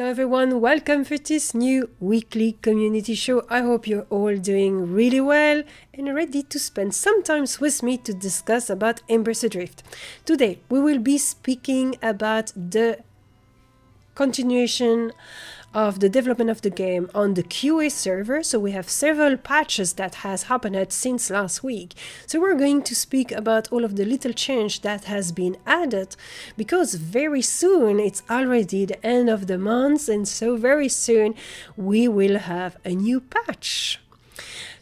everyone, welcome for this new weekly community show. I hope you're all doing really well and ready to spend some time with me to discuss about Embers Adrift. Today we will be speaking about the continuation of the development of the game on the QA server. So we have several patches that has happened since last week. So we're going to speak about all of the little change that has been added, because very soon it's already the end of the month, and so very soon we will have a new patch.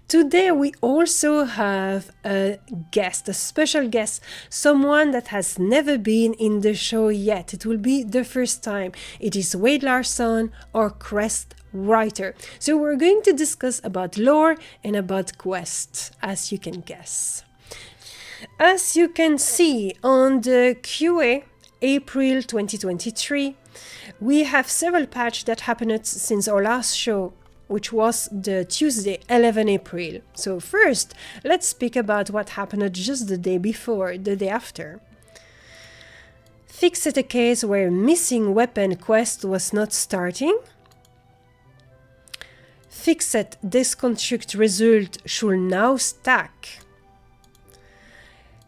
Today we also have a guest, a special guest, someone that has never been in the show yet. It will be the first time. It is Wade Larson, our quest writer. So we're going to discuss about lore and about quests, as you can guess. As you can see on the QA, April 2023, we have several patches that happened since our last show, which was the Tuesday, 11 April. So first, let's speak about what happened just the day before, the day after. Fixed a case where missing weapon quest was not starting. Fixed disconstruct result should now stack.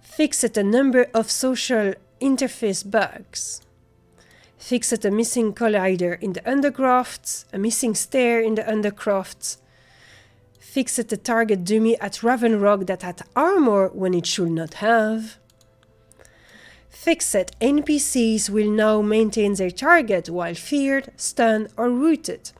Fixed a number of social interface bugs. Fixed a missing collider in the Undercroft, a missing stair in the Undercroft. Fixed a target dummy at Raven Rock that had armor when it should not have. Fixed NPCs will now maintain their target while feared, stunned, or rooted.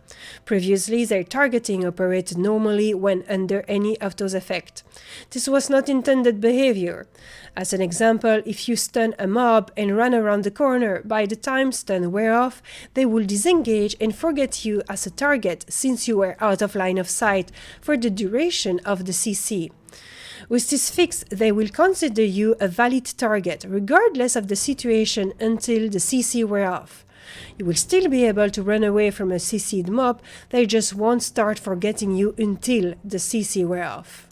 Previously, their targeting operated normally when under any of those effects. This was not intended behavior. As an example, if you stun a mob and run around the corner, by the time stun wear off, they will disengage and forget you as a target since you were out of line of sight for the duration of the CC. With this fix, they will consider you a valid target, regardless of the situation until the CC wear off. You will still be able to run away from a CC'd mob, they just won't start forgetting you until the CC wear off.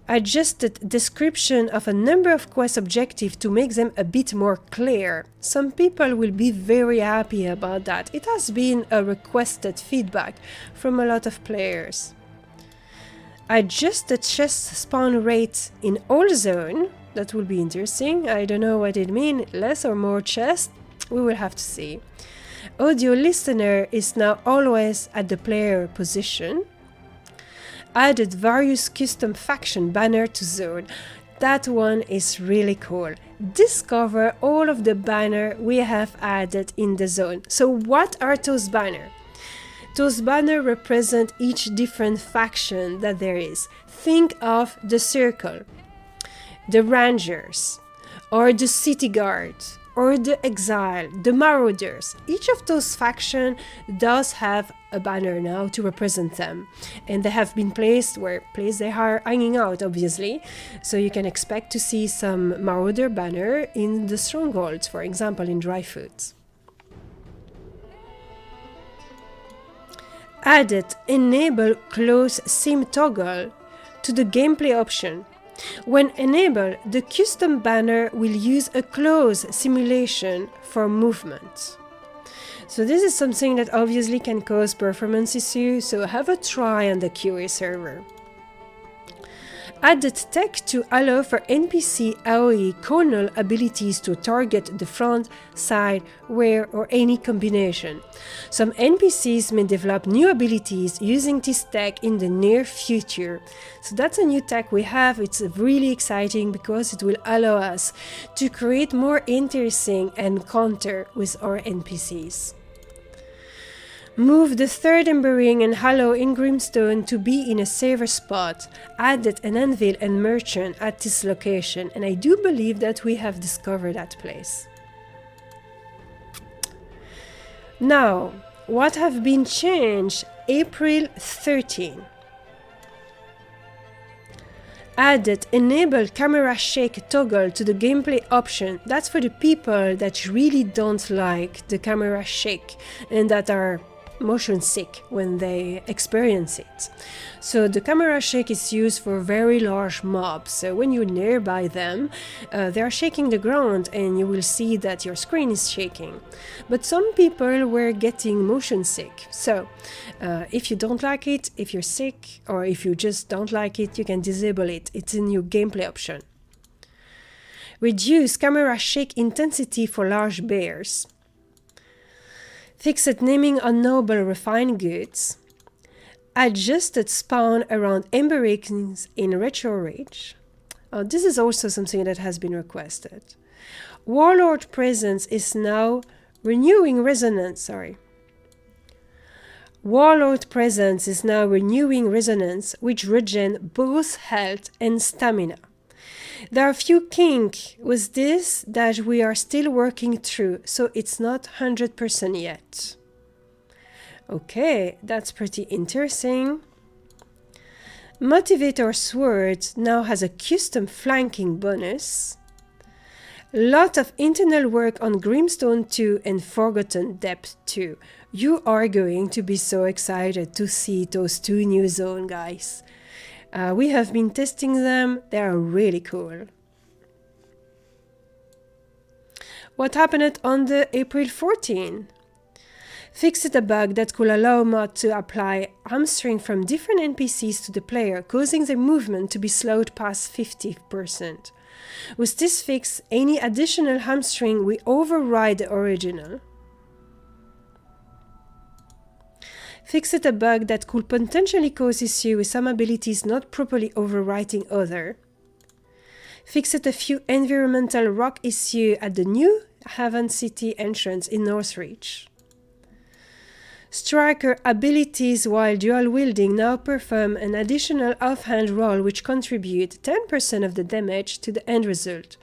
Adjusted description of a number of quest objectives to make them a bit more clear. Some people will be very happy about that. It has been a requested feedback from a lot of players. Adjusted chest spawn rate in all zone. That will be interesting. I don't know what it means, less or more chest. We will have to see. Audio listener is now always at the player position. Added various custom faction banner to zone. That one is really cool. Discover all of the banner we have added in the zone. So what are those banners? Those banners represent each different faction that there is. Think of the Circle, the Rangers, or the City Guard, or the Exile, the Marauders. Each of those factions does have a banner now to represent them. And they have been placed where they are hanging out, obviously. So you can expect to see some Marauder banner in the strongholds, for example, in Dryfoot. Added enable close sim toggle to the gameplay option. When enabled, the custom banner will use a close simulation for movement. So this is something that obviously can cause performance issues, so have a try on the QA server. Added tech to allow for NPC AoE kernel abilities to target the front, side, rear, or any combination. Some NPCs may develop new abilities using this tech in the near future. So that's a new tech we have. It's really exciting because it will allow us to create more interesting encounter with our NPCs. Move the third Ember Ring and Hallow in Grimstone to be in a safer spot. Added an anvil and merchant at this location, and I do believe that we have discovered that place. Now, what have been changed? April 13. Added enable camera shake toggle to the gameplay option. That's for the people that really don't like the camera shake and that are motion sick when they experience it. So the camera shake is used for very large mobs. So when you're nearby them, they are shaking the ground and you will see that your screen is shaking. But some people were getting motion sick. So if you don't like it, if you're sick, or if you just don't like it, you can disable it. It's in your gameplay option. Reduce camera shake intensity for large bears. Fixed naming on noble refined goods. Adjusted spawn around Ember Rings in Retro Rage. This is also something that has been requested. Warlord presence is now renewing resonance. Warlord presence is now renewing resonance, which regen both health and stamina. There are a few kinks with this that we are still working through, so it's not 100% yet. Okay, that's pretty interesting. Motivator Sword now has a custom flanking bonus. Lot of internal work on Grimstone 2 and Forgotten Depth 2. You are going to be so excited to see those two new zones, guys. We have been testing them. They are really cool. What happened on the April 14? Fixed a bug that could allow mod to apply hamstring from different NPCs to the player, causing their movement to be slowed past 50%. With this fix, any additional hamstring will override the original. Fixed a bug that could potentially cause issue with some abilities not properly overwriting other. Fixed a few environmental rock issue at the new Haven City entrance in Northreach. Striker abilities while dual wielding now perform an additional offhand roll which contribute 10% of the damage to the end result.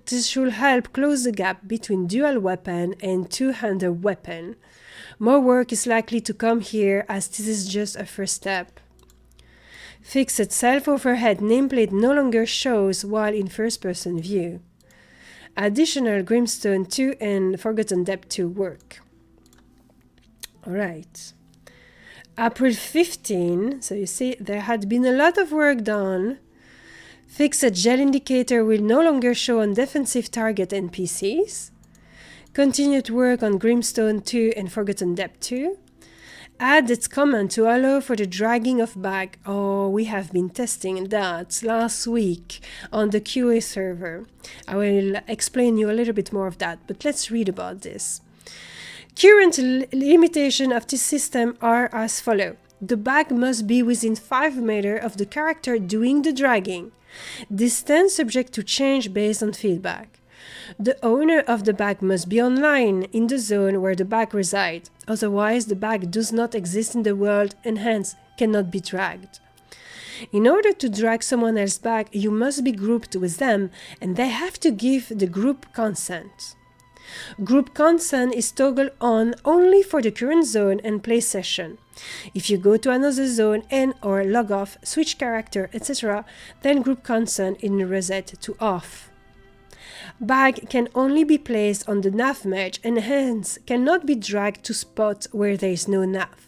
This should help close the gap between dual weapon and two-handed weapon. More work is likely to come here as this is just a first step. Fixed self-overhead nameplate no longer shows while in first-person view. Additional Grimstone 2 and Forgotten Depth 2 work. Alright. April 15, so you see there had been a lot of work done. Fixed gel indicator will no longer show on defensive target NPCs. Continued work on Grimstone 2 and Forgotten Depth 2. Add its command to allow for the dragging of bag. Oh, we have been testing that last week on the QA server. I will explain you a little bit more of that, but let's read about this. Current limitation of this system are as follow. The bag must be within 5 meters of the character doing the dragging. Distance subject to change based on feedback. The owner of the bag must be online in the zone where the bag resides, otherwise the bag does not exist in the world and hence cannot be dragged. In order to drag someone else's bag, you must be grouped with them and they have to give the group consent. Group consent is toggled on only for the current zone and play session. If you go to another zone and or log off, switch character, etc., then group consent is reset to off. Bag can only be placed on the nav match and hence cannot be dragged to spots where there is no nav.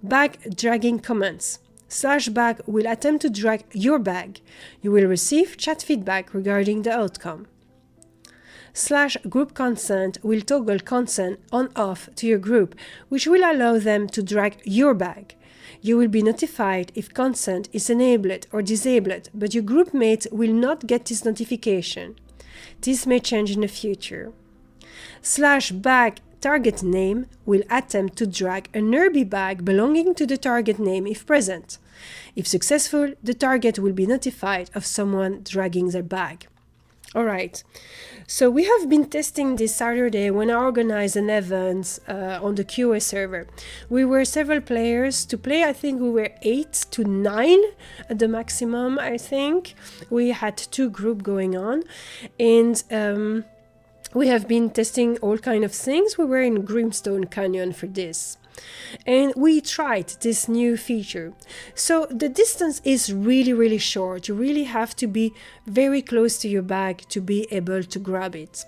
Bag dragging commands. /bag will attempt to drag your bag. You will receive chat feedback regarding the outcome. /group consent will toggle consent on off to your group, which will allow them to drag your bag. You will be notified if consent is enabled or disabled, but your group mates will not get this notification. This may change in the future. /bag target name will attempt to drag a nearby bag belonging to the target name if present. If successful, the target will be notified of someone dragging their bag. Alright, so we have been testing this Saturday when I organized an event on the QA server. We were several players to play. I think we were 8 to 9 at the maximum, I think. We had 2 groups going on and we have been testing all kind of things. We were in Grimstone Canyon for this. And we tried this new feature. So the distance is really short. You really have to be very close to your bag to be able to grab it.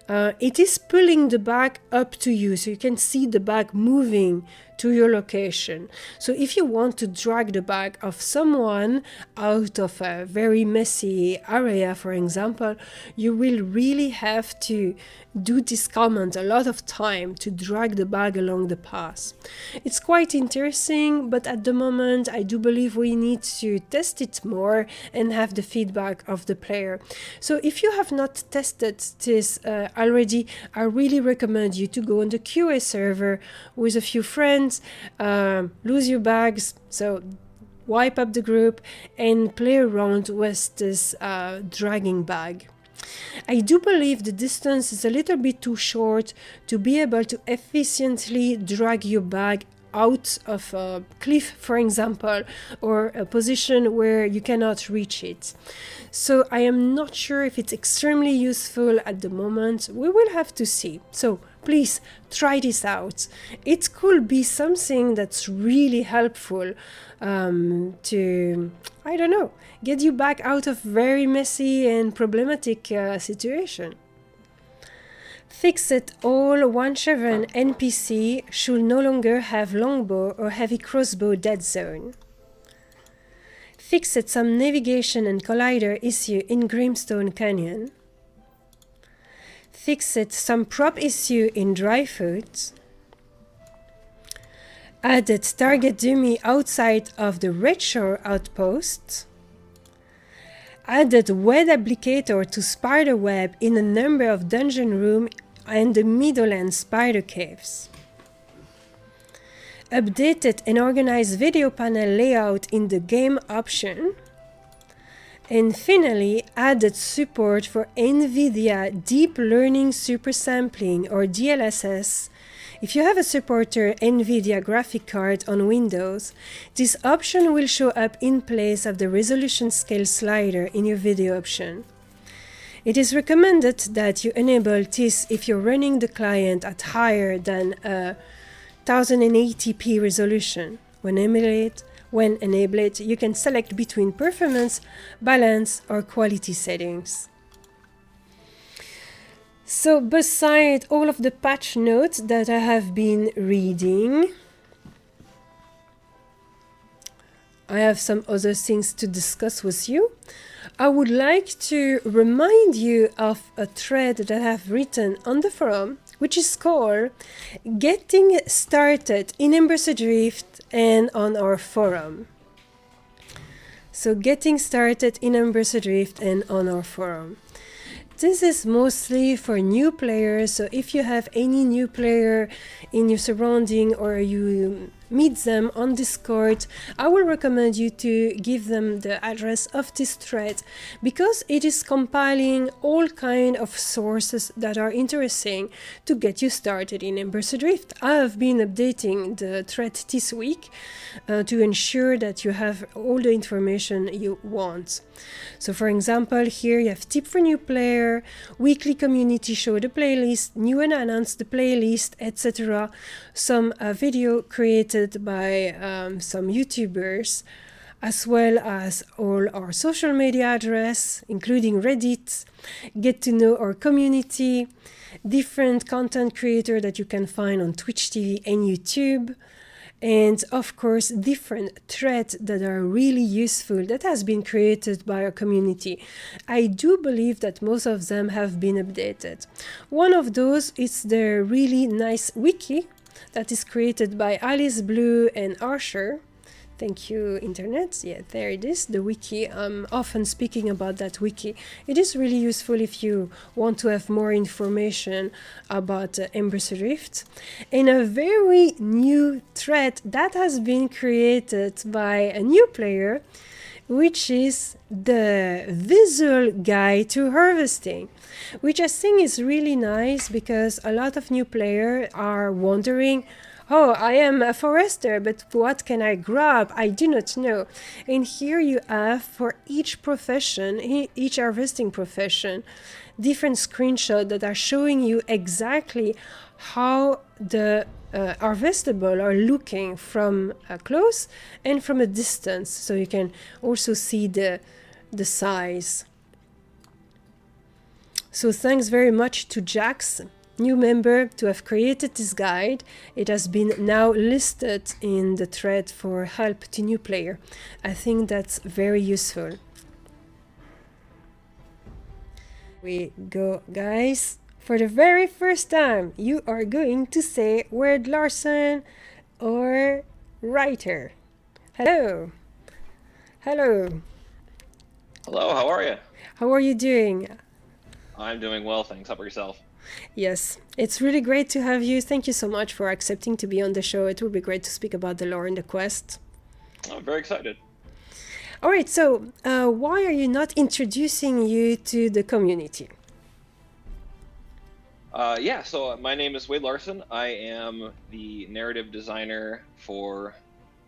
It is pulling the bag up to you, so you can see the bag moving to your location. So if you want to drag the bag of someone out of a very messy area, for example, you will really have to do this command a lot of time to drag the bag along the path. It's quite interesting, but at the moment I do believe we need to test it more and have the feedback of the player. So if you have not tested this already, I really recommend you to go on the QA server with a few friends, lose your bags, so wipe up the group and play around with this dragging bag. I do believe the distance is a little bit too short to be able to efficiently drag your bag out of a cliff, for example, or a position where you cannot reach it. So I am not sure if it's extremely useful at the moment. We will have to see. So please try this out. It could be something that's really helpful to, I don't know, get you back out of very messy and problematic situation. Fixed all 1.7 NPC should no longer have longbow or heavy crossbow dead zone. Fixed some navigation and collider issue in Grimstone Canyon. Fixed some prop issue in Dryfoot. Added target dummy outside of the Red Shore outpost. Added web applicator to spider web in a number of dungeon rooms and the Middleland spider caves. Updated and organized video panel layout in the game option. And finally, added support for NVIDIA Deep Learning Super Sampling or DLSS. If you have a supporter NVIDIA graphic card on Windows, this option will show up in place of the resolution scale slider in your video option. It is recommended that you enable this if you're running the client at higher than a 1080p resolution. When enabled, you can select between performance, balance, or quality settings. So beside all of the patch notes that I have been reading, I have some other things to discuss with you. I would like to remind you of a thread that I have written on the forum, which is called Getting Started in Embers Adrift and on our forum. So Getting Started in Embers Adrift and on our forum. This is mostly for new players, so if you have any new player in your surrounding or you meet them on Discord, I will recommend you to give them the address of this thread because it is compiling all kind of sources that are interesting to get you started in Embers Adrift. I have been updating the thread this week to ensure that you have all the information you want. So for example, here you have tip for new player, weekly community show the playlist, new and announce the playlist, etc. Some video created by some YouTubers, as well as all our social media address, including Reddit, get to know our community, different content creator that you can find on Twitch TV and YouTube, and of course different threads that are really useful that has been created by our community. I do believe that most of them have been updated. One of those is the really nice wiki that is created by Alice Blue and Archer. Thank you, Internet. Yeah, there it is, the wiki. I'm often speaking about that wiki. It is really useful if you want to have more information about Embers Adrift. And a very new thread that has been created by a new player, which is the visual guide to harvesting, which I think is really nice because a lot of new players are wondering, oh, I am a forester, but what can I grab? I do not know. And here you have for each profession, each harvesting profession, different screenshots that are showing you exactly how the harvestable are looking from close and from a distance. So you can also see the size. So thanks very much to Jax, new member, to have created this guide. It has been now listed in the thread for help to new player. I think that's very useful. We go, guys. For the very first time, you are going to say Wade Larson or writer. Hello. Hello. Hello, how are you? How are you doing? I'm doing well, thanks. How about yourself? Yes, it's really great to have you. Thank you so much for accepting to be on the show. It will be great to speak about the lore and the quest. I'm very excited. All right, so why are you not introducing you to the community? So my name is Wade Larson. I am the narrative designer for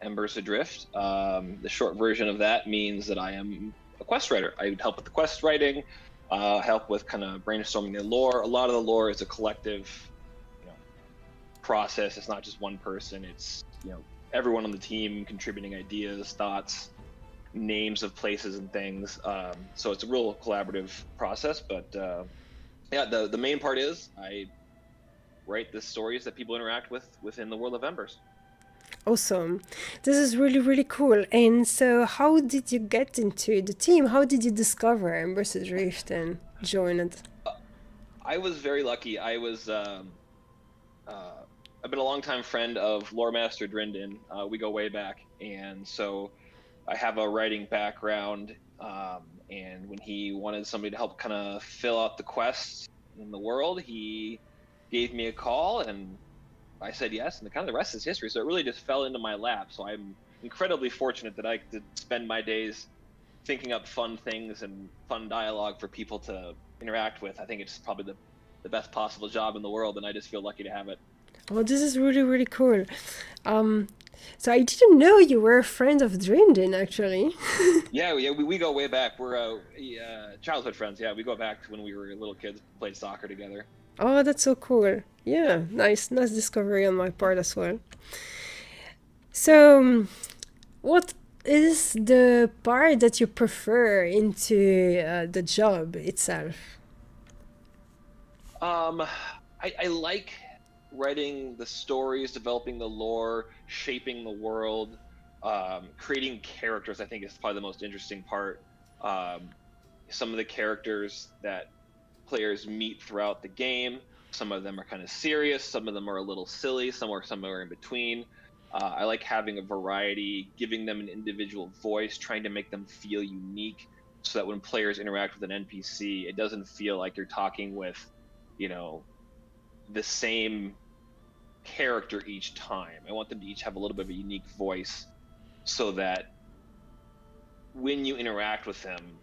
Embers Adrift. The short version of that means that I am a quest writer. I help with the quest writing, help with kind of brainstorming the lore. A lot of the lore is a collective, process. It's not just one person. It's everyone on the team contributing ideas, thoughts, names of places and things. So it's a real collaborative process. But the main part is I write the stories that people interact with within the world of Embers. Awesome. This is really, really cool. And so how did you get into the team? How did you discover Embers Adrift and join it? I was very lucky. I've been a longtime friend of Lore Master Drindin. We go way back. And so I have a writing background. And when he wanted somebody to help kind of fill out the quests in the world, he gave me a call and I said yes, and the rest is history. So it really just fell into my lap. So I'm incredibly fortunate that I could spend my days thinking up fun things and fun dialogue for people to interact with. I think it's probably the best possible job in the world, and I just feel lucky to have it. Well, this is really, really cool. So I didn't know you were a friend of Drindin, actually. Yeah, we go way back. We're childhood friends. Yeah, we go back to when we were little kids, played soccer together. Oh, that's so cool. Yeah, nice discovery on my part as well. So, what is the part that you prefer into the job itself? I like writing the stories, developing the lore, shaping the world, creating characters. I think is probably the most interesting part. Some of the characters that players meet throughout the game, some of them are kind of serious, some of them are a little silly, some are somewhere in between. I like having a variety, giving them an individual voice, trying to make them feel unique so that when players interact with an NPC, it doesn't feel like you're talking with, the same character each time. I want them to each have a little bit of a unique voice so that when you interact with them,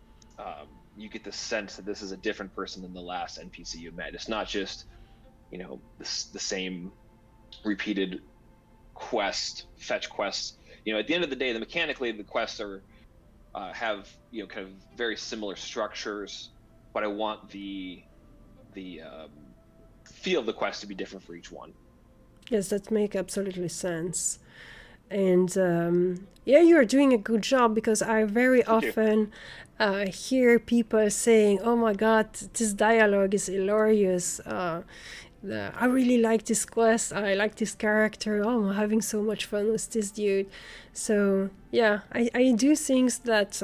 you get the sense that this is a different person than the last NPC you met. It's not just, the same repeated fetch quests. At the end of the day, mechanically the quests are have kind of very similar structures, but I want the feel of the quest to be different for each one. Yes, that makes absolutely sense. And you're doing a good job, because I very often hear people saying, oh my god, this dialogue is hilarious. I really like this quest. I like this character. Oh, I'm having so much fun with this dude. So yeah, I do think that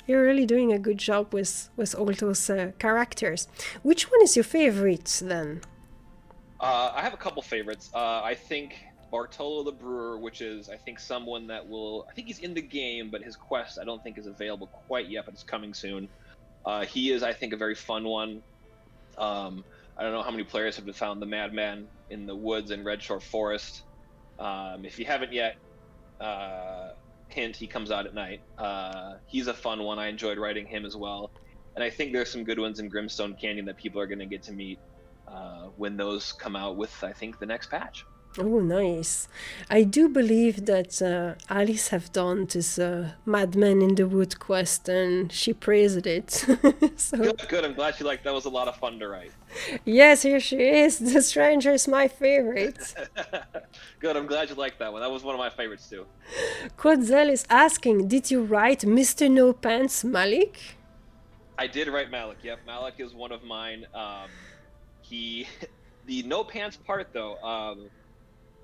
you're really doing a good job with all those characters. Which one is your favorite then? I have a couple favorites. I think Bartolo the Brewer, which is, I think, someone that I think he's in the game, but his quest I don't think is available quite yet, but it's coming soon. He is, I think, a very fun one. I don't know how many players have found the Madman in the woods in Redshore Forest. If you haven't yet, hint, he comes out at night. He's a fun one. I enjoyed writing him as well. And I think there's some good ones in Grimstone Canyon that people are going to get to meet when those come out with, I think, the next patch. Oh, nice. I do believe that Alice have done this Madman in the Wood quest, and she praised it. So, good. I'm glad she liked that. Was a lot of fun to write. Yes, here she is. The Stranger is my favorite. Good. I'm glad you liked that one. That was one of my favorites too. Quadzel is asking, did you write Mr. No Pants Malik? I did write Malik. Yep, Malik is one of mine. He, the no pants part though.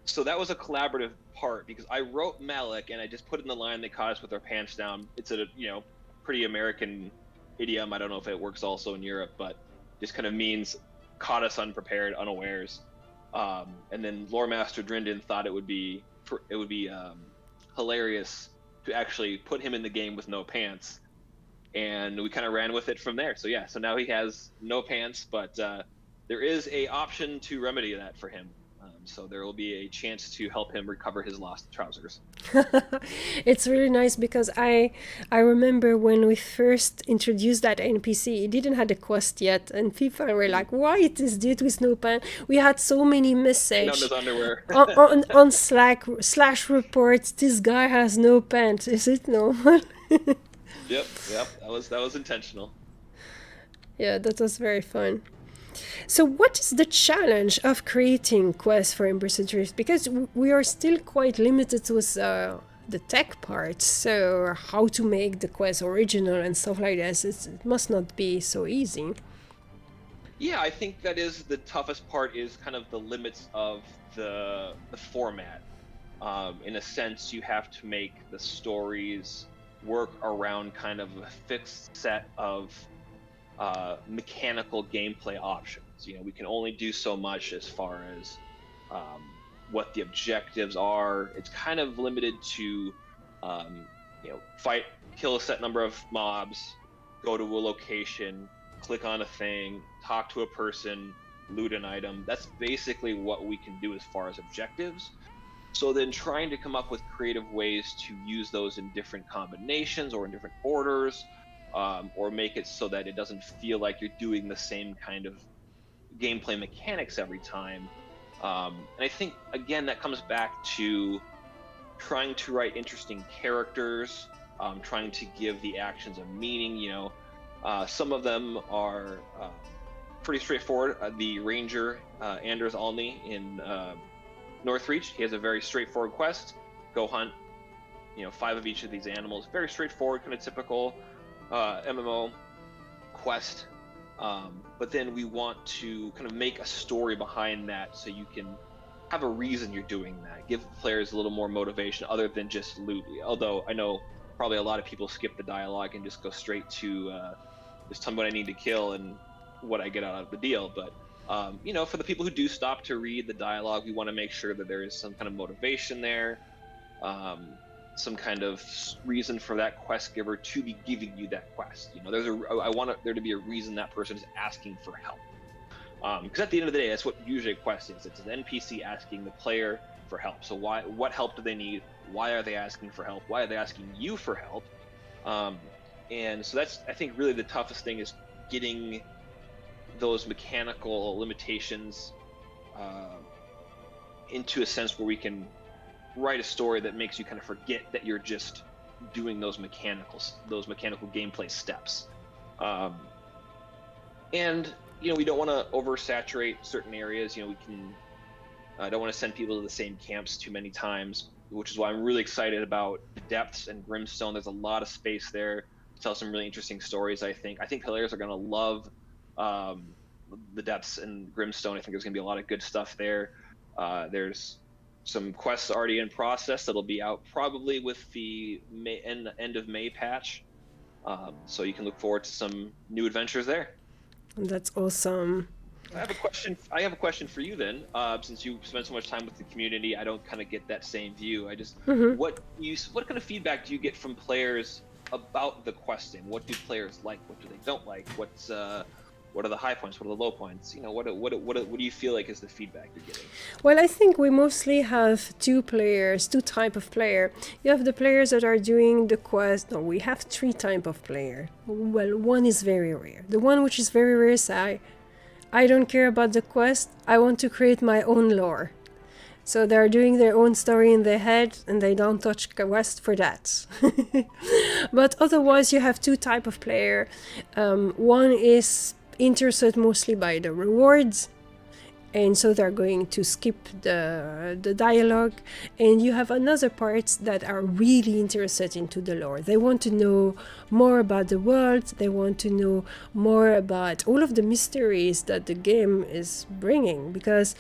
So that was a collaborative part because I wrote Malik and I just put in the line that caught us with our pants down. It's a pretty American idiom. I don't know if it works also in Europe, but just kind of means caught us unprepared, unawares. And then Lore Master Drindon thought it would be hilarious to actually put him in the game with no pants, and we kind of ran with it from there. So yeah, so now he has no pants, but there is a option to remedy that for him. So there will be a chance to help him recover his lost trousers. It's really nice because I remember when we first introduced that NPC, it didn't have a quest yet, and people were like, "Why it is dude with no pants?" We had so many messages On his underwear. on Slack /reports. This guy has no pants. Is it normal? Yep. That was intentional. Yeah, that was very fun. So what is the challenge of creating quests for Embers Adrift? Because we are still quite limited with the tech part, so how to make the quest original and stuff like this, it must not be so easy. Yeah, I think that is the toughest part, is kind of the limits of the format. In a sense, you have to make the stories work around kind of a fixed set of mechanical gameplay options. We can only do so much as far as what the objectives are. It's kind of limited to fight, kill a set number of mobs, go to a location, click on a thing, talk to a person, loot an item. That's basically what we can do as far as objectives. So then trying to come up with creative ways to use those in different combinations or in different orders, or make it so that it doesn't feel like you're doing the same kind of gameplay mechanics every time. And I think, again, that comes back to trying to write interesting characters, trying to give the actions a meaning. Some of them are pretty straightforward. The ranger, Anders Alny in Northreach, he has a very straightforward quest. Go hunt, 5 of each of these animals. Very straightforward, kind of typical MMO quest. But then we want to kind of make a story behind that, so you can have a reason you're doing that. Give players a little more motivation other than just loot. Although I know probably a lot of people skip the dialogue and just go straight to just tell me what I need to kill and what I get out of the deal. But for the people who do stop to read the dialogue, we want to make sure that there is some kind of motivation there, some kind of reason for that quest giver to be giving you that quest. I want there to be a reason that person is asking for help. Because at the end of the day, that's what usually a quest is. It's an NPC asking the player for help. So what help do they need? Why are they asking for help? Why are they asking you for help? And so that's, I think, really the toughest thing, is getting those mechanical limitations into a sense where we can write a story that makes you kind of forget that you're just doing those mechanical gameplay steps. And we don't want to oversaturate certain areas. I don't want to send people to the same camps too many times, which is why I'm really excited about the depths and Grimstone. There's a lot of space there to tell some really interesting stories. I think players are going to love the depths and Grimstone. I think there's going to be a lot of good stuff there. There's some quests already in process that'll be out probably with the end of May patch. So you can look forward to some new adventures there. That's awesome. I have a question for you then. Since you spend so much time with the community, I don't kind of get that same view. I just what kind of feedback do you get from players about the questing? What do players like? What do they don't like? What are the high points? What are the low points? What do you feel like is the feedback you're getting? Well, I think we mostly have two type of player. You have the players that are doing the quest. No, we have 3 type of player. Well, one is very rare. The one which is very rare is I don't care about the quest. I want to create my own lore. So they're doing their own story in their head and they don't touch quest for that. But otherwise you have 2 type of player. One is interested mostly by the rewards, and so they're going to skip the dialogue. And you have another parts that are really interested into the lore. They want to know more about the world. They want to know more about all of the mysteries that the game is bringing, because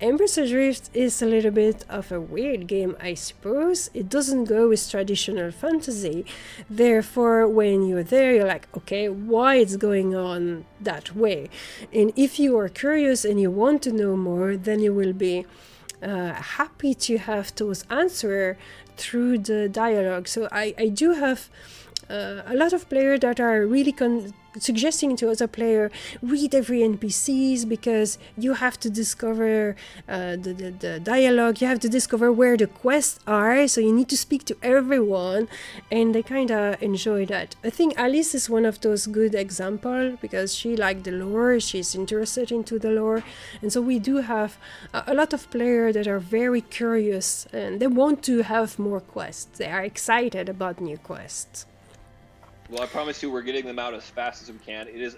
Embers Adrift is a little bit of a weird game, I suppose. It doesn't go with traditional fantasy. Therefore, when you're there, you're like, okay, why it's going on that way? And if you are curious and you want to know more, then you will be happy to have those answers through the dialogue. So I do have a lot of players that are really suggesting to other player, read every NPCs, because you have to discover the dialogue, you have to discover where the quests are, so you need to speak to everyone, and they kind of enjoy that. I think Alice is one of those good example, because she liked the lore, she's interested into the lore, and so we do have a lot of players that are very curious, and they want to have more quests. They are excited about new quests. Well, I promise you, we're getting them out as fast as we can. It is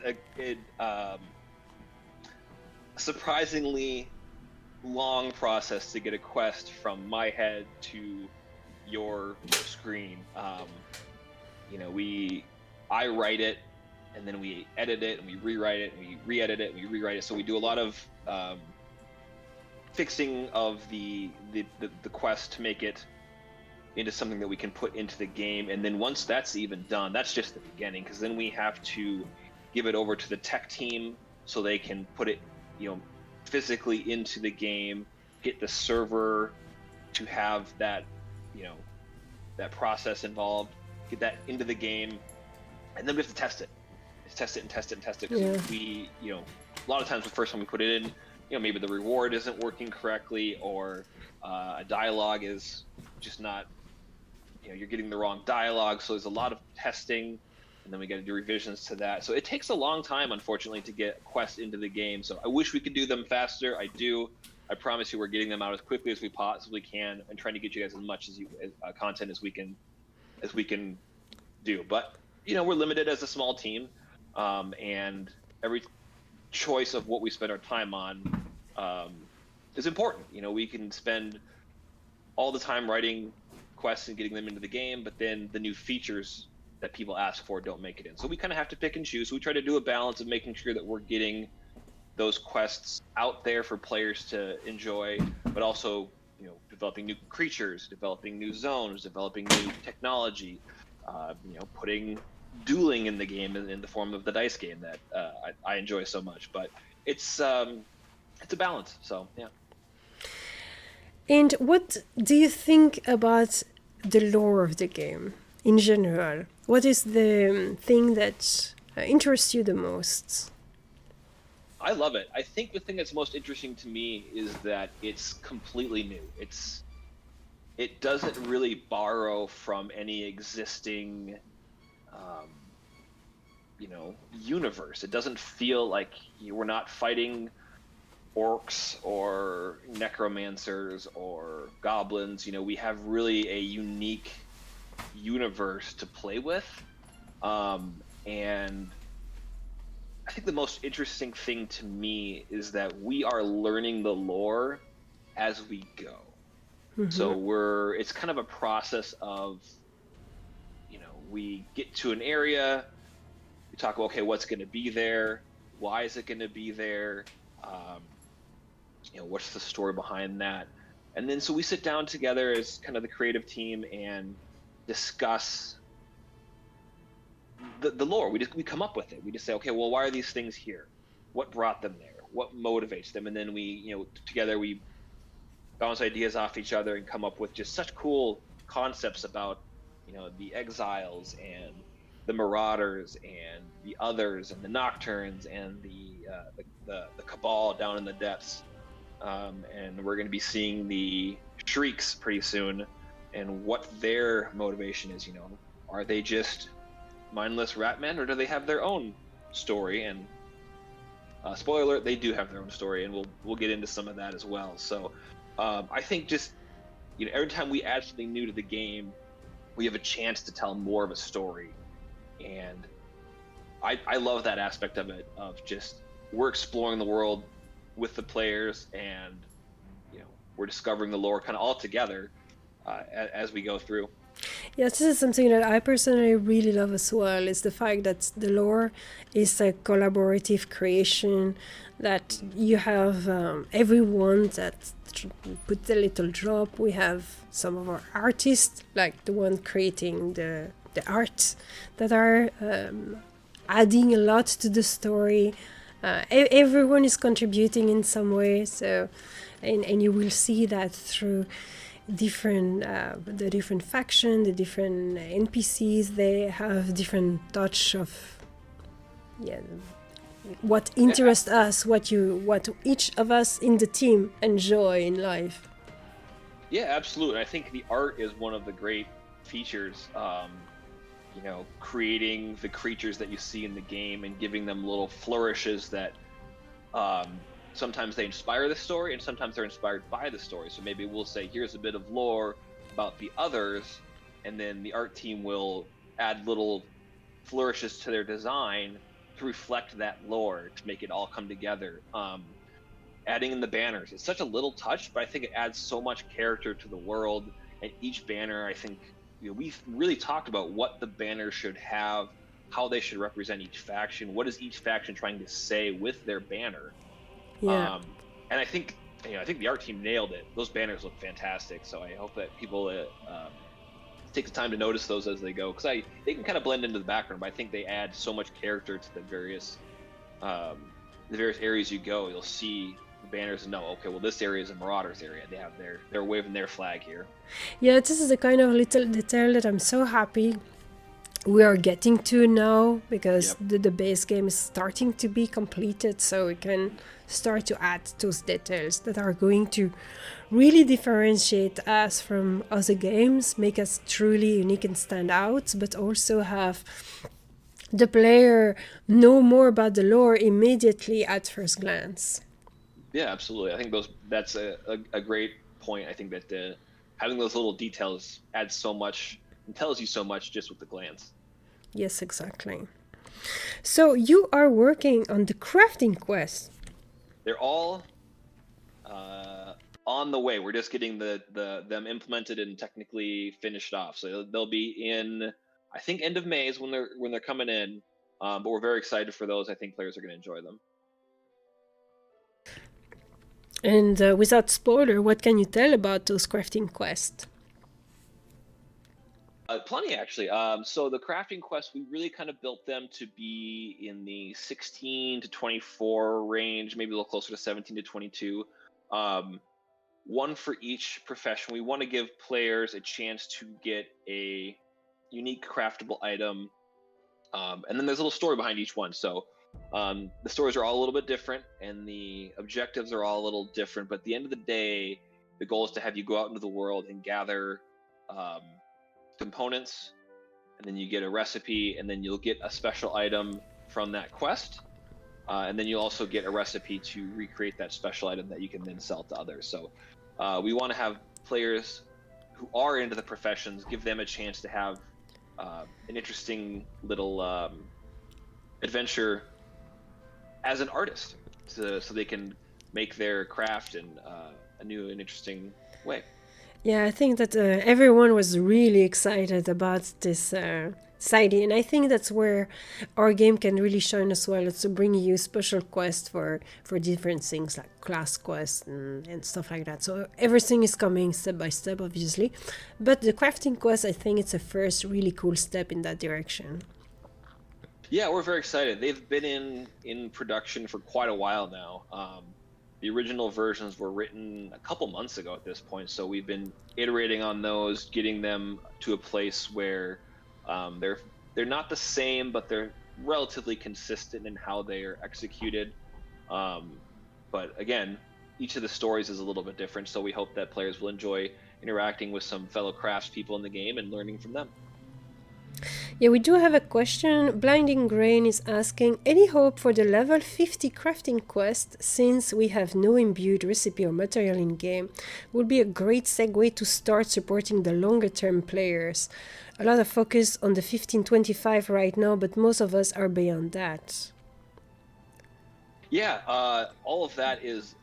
a surprisingly long process to get a quest from my head to your screen. You know, I write it, and then we edit it, and we rewrite it, and we re-edit it, and we rewrite it. So we do a lot of fixing of the quest to make it into something that we can put into the game. And then once that's even done, that's just the beginning, because then we have to give it over to the tech team so they can put it, you know, physically into the game, get the server to have that, you know, that process involved, get that into the game, and then we have to test it. Test it and test it and test it, because we, you know, a lot of times the first time we put it in, you know, maybe the reward isn't working correctly, or a dialogue is just not, you know, you're getting the wrong dialogue. So there's a lot of testing, and then we got to do revisions to that. So it takes a long time, unfortunately, to get quests into the game. So I wish we could do them faster. I do. I promise you, we're getting them out as quickly as we possibly can, and trying to get you guys as much as content as we can do. But you know, we're limited as a small team, and every choice of what we spend our time on is important. You know, we can spend all the time writing quests and getting them into the game, but then the new features that people ask for don't make it in. So we kind of have to pick and choose. We try to do a balance of making sure that we're getting those quests out there for players to enjoy, but also, you know, developing new creatures, developing new zones, developing new technology, you know, putting dueling in the game in the form of the dice game that I enjoy so much. But it's a balance. So yeah. And what do you think about the lore of the game in general? What is the thing that interests you the most? I love it. I think the thing that's most interesting to me is that it's completely new. It doesn't really borrow from any existing you know, universe. It doesn't feel like we're not fighting orcs or necromancers or goblins. You know, we have really a unique universe to play with, and I think the most interesting thing to me is that we are learning the lore as we go. Mm-hmm. So it's kind of a process of, you know, we get to an area, we talk about, okay, what's going to be there, why is it going to be there, you know, what's the story behind that? And then so we sit down together as kind of the creative team and discuss the lore. We come up with it. We just say, okay, well, why are these things here? What brought them there? What motivates them? And then we, you know, together we bounce ideas off each other and come up with just such cool concepts about, you know, the exiles and the marauders and the others and the nocturnes and the cabal down in the depths. And we're going to be seeing the shrieks pretty soon, and what their motivation is. You know, are they just mindless rat men, or do they have their own story? And spoiler alert, they do have their own story, and we'll get into some of that as well. So I think just, you know, every time we add something new to the game, we have a chance to tell more of a story, and I love that aspect of it, of just we're exploring the world with the players, and we're discovering the lore kind of all together as we go through. Yeah, this is something that I personally really love as well, is the fact that the lore is a collaborative creation, that you have everyone that put a little drop. We have some of our artists, like the one creating the art, that are adding a lot to the story. Everyone is contributing in some way, so and you will see that through different the different faction, the different NPCs. They have different touch of what interests us, what each of us in the team enjoy in life. Yeah, absolutely. I think the art is one of the great features. Creating the creatures that you see in the game and giving them little flourishes that sometimes they inspire the story and sometimes they're inspired by the story. So maybe we'll say, here's a bit of lore about the others, and then the art team will add little flourishes to their design to reflect that lore, to make it all come together. Adding in the banners, it's such a little touch, but I think it adds so much character to the world. And each banner, I think, we've really talked about what the banner should have, how they should represent each faction, what is each faction trying to say with their banner. Yeah. And I think the art team nailed it. Those banners look fantastic, so I hope that people take the time to notice those as they go, because they can kind of blend into the background, but I think they add so much character to the various areas you go. You'll see the banners and know, okay, well, this area is a Marauders area. They have they're waving their flag here. Yeah, this is the kind of little detail that I'm so happy we are getting to now, because the base game is starting to be completed, so we can start to add those details that are going to really differentiate us from other games, make us truly unique and stand out, but also have the player know more about the lore immediately at first glance. Yeah, absolutely. I think that's a great point. I think that having those little details adds so much and tells you so much just with the glance. Yes, exactly. So you are working on the crafting quest. They're all on the way. We're just getting them implemented and technically finished off. So they'll be in, I think, end of May is when they're coming in. But we're very excited for those. I think players are going to enjoy them. And without spoiler, what can you tell about those crafting quests? Plenty, actually. So the crafting quests, we really kind of built them to be in the 16 to 24 range, maybe a little closer to 17 to 22. One for each profession. We want to give players a chance to get a unique craftable item. And then there's a little story behind each one. So the stories are all a little bit different and the objectives are all a little different. But at the end of the day, the goal is to have you go out into the world and gather components, and then you get a recipe, and then you'll get a special item from that quest, and then you'll also get a recipe to recreate that special item that you can then sell to others. So we want to have players who are into the professions, give them a chance to have an interesting little adventure as an artist, so they can make their craft in a new and interesting way. Yeah, I think that everyone was really excited about this idea, and I think that's where our game can really shine as well. It's to bring you special quests for different things, like class quests and stuff like that. So everything is coming step by step, obviously, but the crafting quest, I think it's a first really cool step in that direction. Yeah, we're very excited. They've been in production for quite a while now. The original versions were written a couple months ago at this point, so we've been iterating on those, getting them to a place where they're not the same, but they're relatively consistent in how they are executed. But again, each of the stories is a little bit different, so we hope that players will enjoy interacting with some fellow craftspeople in the game and learning from them. Yeah, we do have a question. Blinding Grain is asking, any hope for the level 50 crafting quest, since we have no imbued recipe or material in game? Would be a great segue to start supporting the longer term players. A lot of focus on the 1525 right now, but most of us are beyond that. Yeah, all of that is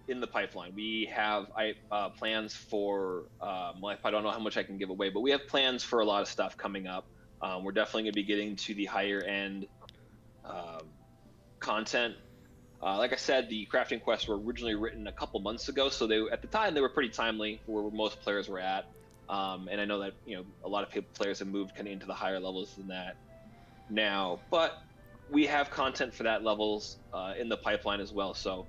in the pipeline. We have plans for, I don't know how much I can give away, but we have plans for a lot of stuff coming up. We're definitely going to be getting to the higher end um, content. Like I said, the crafting quests were originally written a couple months ago, so at the time they were pretty timely for where most players were at. And I know that a lot of players have moved kind of into the higher levels than that now, but we have content for that levels in the pipeline as well. So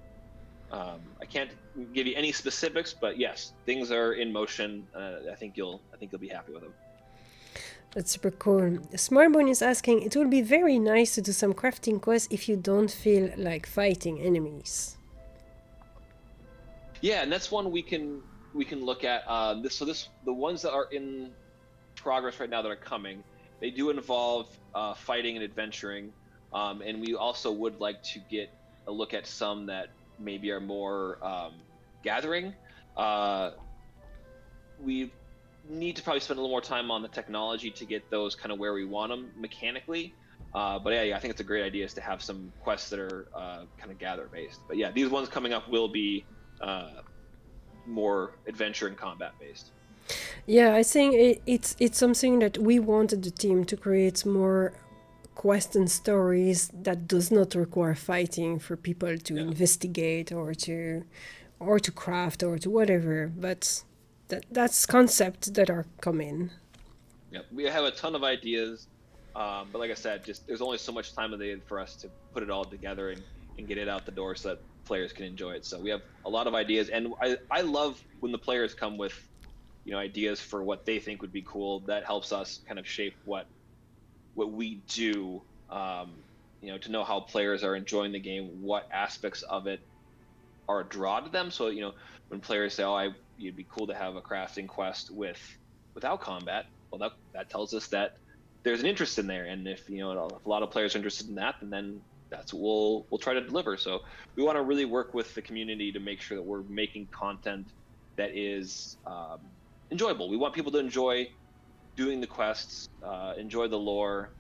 I can't give you any specifics, but yes, things are in motion. I think you'll be happy with them. That's super cool. Smartbone is asking, it would be very nice to do some crafting quests if you don't feel like fighting enemies. Yeah, and that's one we can look at. The ones that are in progress right now that are coming, they do involve fighting and adventuring, and we also would like to get a look at some that maybe are more gathering. We need to probably spend a little more time on the technology to get those kind of where we want them mechanically. But yeah, I think it's a great idea is to have some quests that are kind of gather based. But yeah, these ones coming up will be more adventure and combat based. Yeah, I think it's something that we wanted the team to create more quests and stories that does not require fighting for people to investigate or to craft or to whatever. But that's concepts that are coming. Yeah, we have a ton of ideas, but like I said, just there's only so much time of the day for us to put it all together and get it out the door so that players can enjoy it. So we have a lot of ideas, and I love when the players come with ideas for what they think would be cool. That helps us kind of shape what we do. To know how players are enjoying the game, what aspects of it are a draw to them. So when players say, "Oh, it'd be cool to have a crafting quest without combat," well, that tells us that there's an interest in there, and if if a lot of players are interested in that, then that's what we'll try to deliver. So we want to really work with the community to make sure that we're making content that is enjoyable. We want people to enjoy doing the quests, enjoy the lore,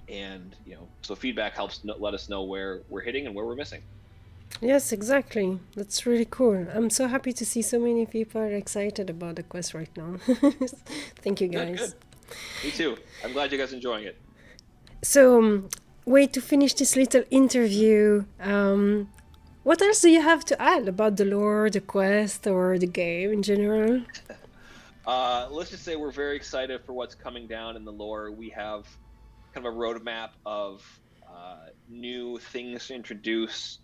and so feedback helps let us know where we're hitting and where we're missing. Yes, exactly. That's really cool. I'm so happy to see so many people are excited about the quest right now. Thank you, guys. Good. Me too. I'm glad you guys are enjoying it. So, wait to finish this little interview. What else do you have to add about the lore, the quest, or the game in general? Let's just say we're very excited for what's coming down in the lore. We have kind of a roadmap of new things to introduce.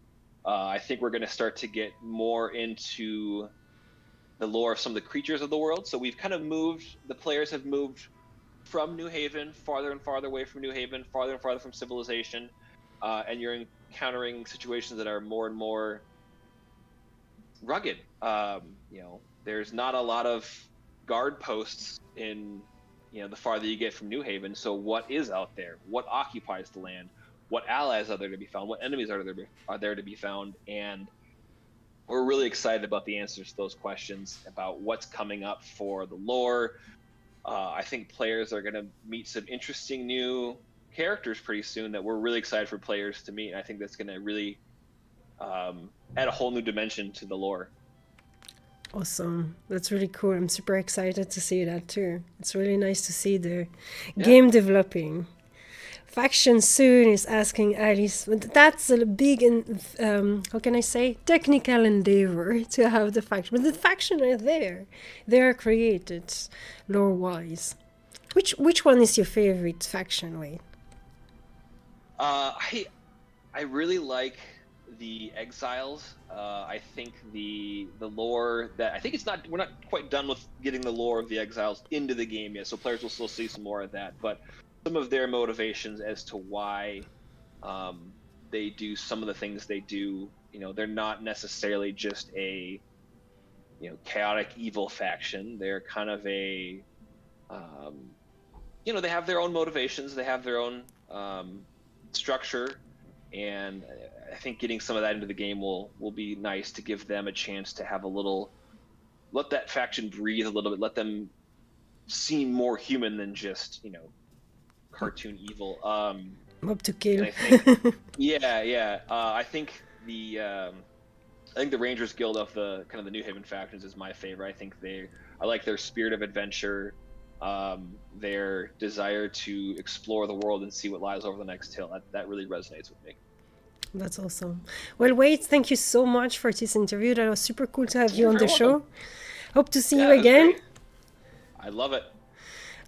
I think we're going to start to get more into the lore of some of the creatures of the world. So we've kind of the players have moved from New Haven, farther and farther away from New Haven, farther and farther from civilization, and you're encountering situations that are more and more rugged. There's not a lot of guard posts in the farther you get from New Haven. So what is out there? What occupies the land? What allies are there to be found? What enemies are there to be found? And we're really excited about the answers to those questions, about what's coming up for the lore. I think players are going to meet some interesting new characters pretty soon that we're really excited for players to meet. And I think that's going to really add a whole new dimension to the lore. Awesome. That's really cool. I'm super excited to see that too. It's really nice to see the game developing. Faction Soon is asking Alice, but that's a big and how can I say, technical endeavor to have the faction. But the faction are there. They are created lore-wise. Which one is your favorite faction, Wade? I really like the Exiles. I think the lore that I think we're not quite done with getting the lore of the Exiles into the game yet, so players will still see some more of that. But some of their motivations as to why they do some of the things they do, they're not necessarily just a chaotic evil faction. They're kind of a they have their own motivations, they have their own structure, and I think getting some of that into the game will be nice to give them a chance to have let that faction breathe a little bit, let them seem more human than just cartoon evil. Mob to kill. I think, I think I think the Rangers Guild of the kind of the New Haven factions is my favorite. I like their spirit of adventure, their desire to explore the world and see what lies over the next hill. That really resonates with me. That's awesome. Well, Wade, thank you so much for this interview. That was super cool to have you on the show. Hope to see you again. I love it.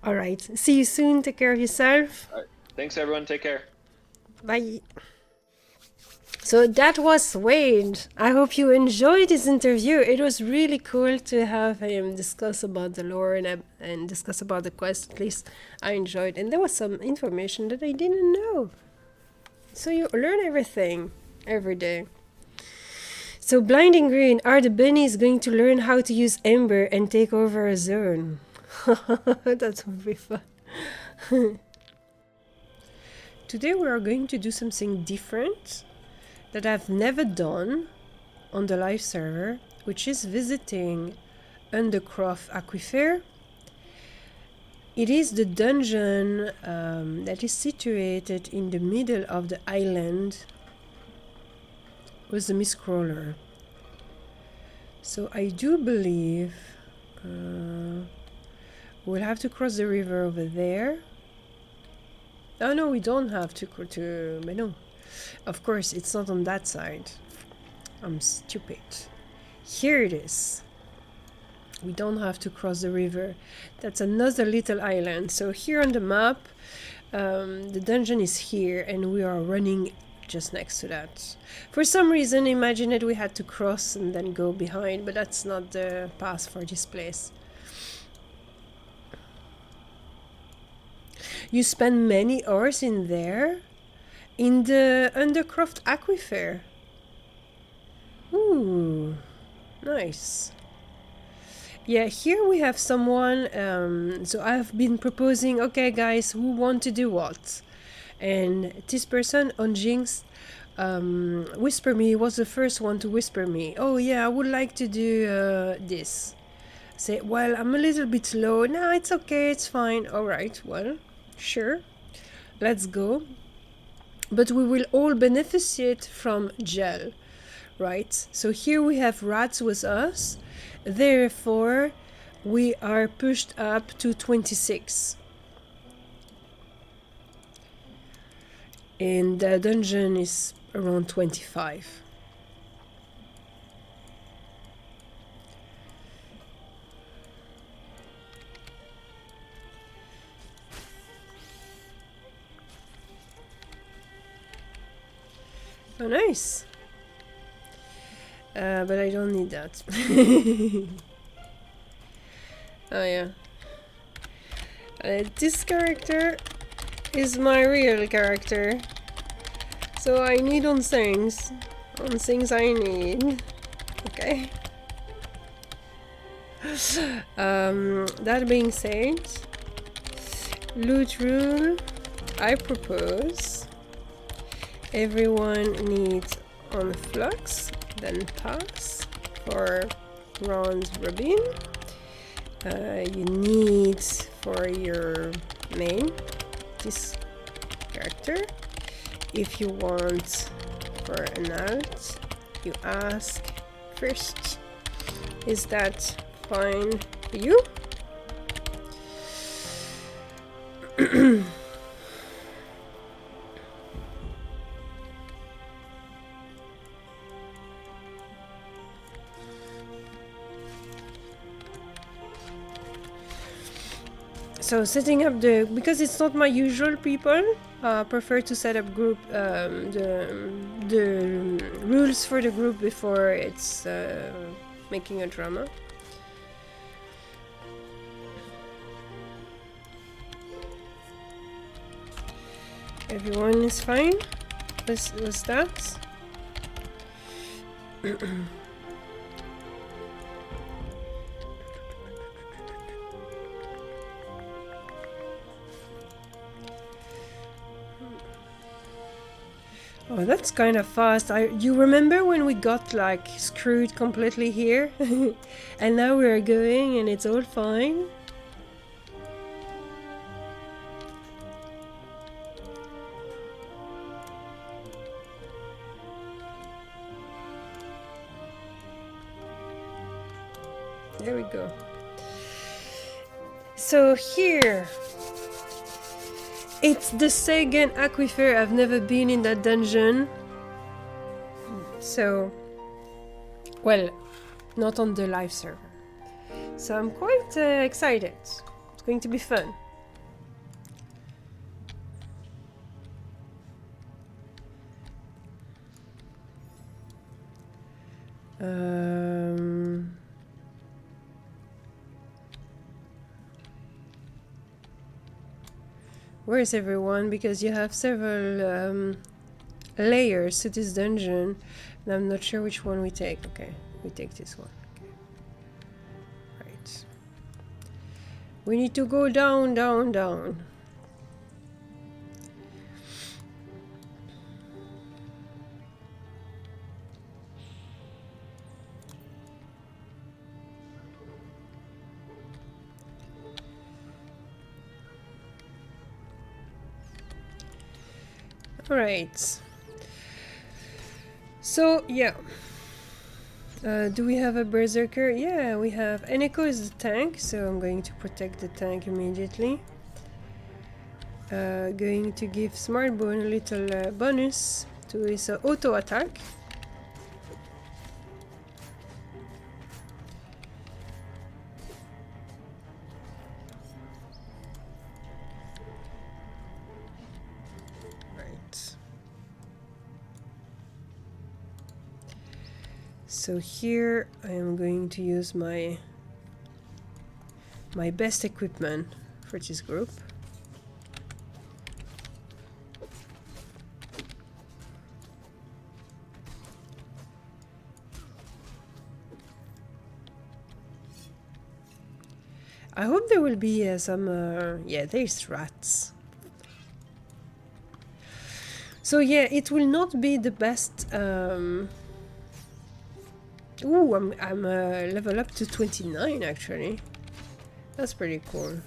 All right. See you soon. Take care of yourself. All right. Thanks, everyone. Take care. Bye. So that was Wade. I hope you enjoyed this interview. It was really cool to have him discuss about the lore and discuss about the quest. At least I enjoyed. And there was some information that I didn't know. So you learn everything every day. So Blinding Green, are the bunnies going to learn how to use Ember and take over a zone? That would be fun. Today we are going to do something different that I've never done on the live server, which is visiting Undercroft Aquifer. It is the dungeon that is situated in the middle of the island with the Mistcrawler. So I do believe we'll have to cross the river over there. Oh no, we don't have to, but no. Of course, it's not on that side. I'm stupid. Here it is. We don't have to cross the river. That's another little island. So here on the map, the dungeon is here and we are running just next to that. For some reason, imagine that we had to cross and then go behind, but that's not the path for this place. You spend many hours in there, in the Undercroft Aquifer. Ooh, nice. Yeah, here we have someone, so I've been proposing, okay guys, who want to do what? And this person, Onjinx, Whisper Me, was the first one to whisper me. Oh yeah, I would like to do this. Say, well, I'm a little bit slow. No, it's okay, it's fine. Alright, well, sure, let's go. But we will all beneficiate from gel, right? So here we have rats with us. Therefore, we are pushed up to 26. And the dungeon is around 25. Oh, nice. But I don't need that. Oh yeah. This character is my real character. So I need on things. On things I need. Okay. That being said, loot rule, I propose everyone needs on flux, then pass for round robin. You need for your main this character. If you want for an alt, you ask first. Is that fine for you? So setting up because it's not my usual people, prefer to set up group the rules for the group before it's making a drama. Everyone is fine with that. Oh, that's kind of fast. You remember when we got like screwed completely here? And now we are going and it's all fine? There we go. So here, it's the second Aquifer. I've never been in that dungeon. So, well, not on the live server. So I'm quite excited. It's going to be fun. Where is everyone? Because you have several layers to this dungeon, and I'm not sure which one we take. Okay, we take this one. Okay. Right. We need to go down, down, down. Alright. So, yeah. Do we have a berserker? Yeah, we have. Eneko is the tank, so I'm going to protect the tank immediately. Going to give Smartbone a little bonus to his auto attack. So here I am going to use my best equipment for this group. I hope there will be some yeah, there's rats. So yeah, it will not be the best. Ooh, I'm level up to 29 actually. That's pretty cool.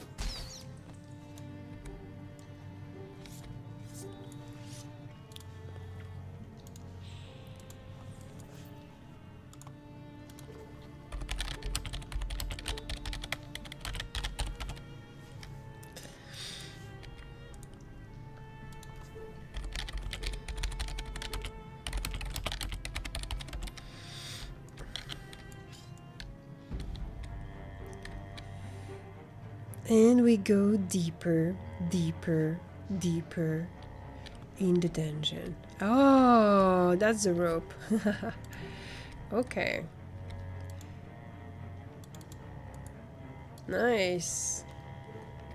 And we go deeper, deeper, deeper in the dungeon. Oh, that's the rope. Okay. Nice.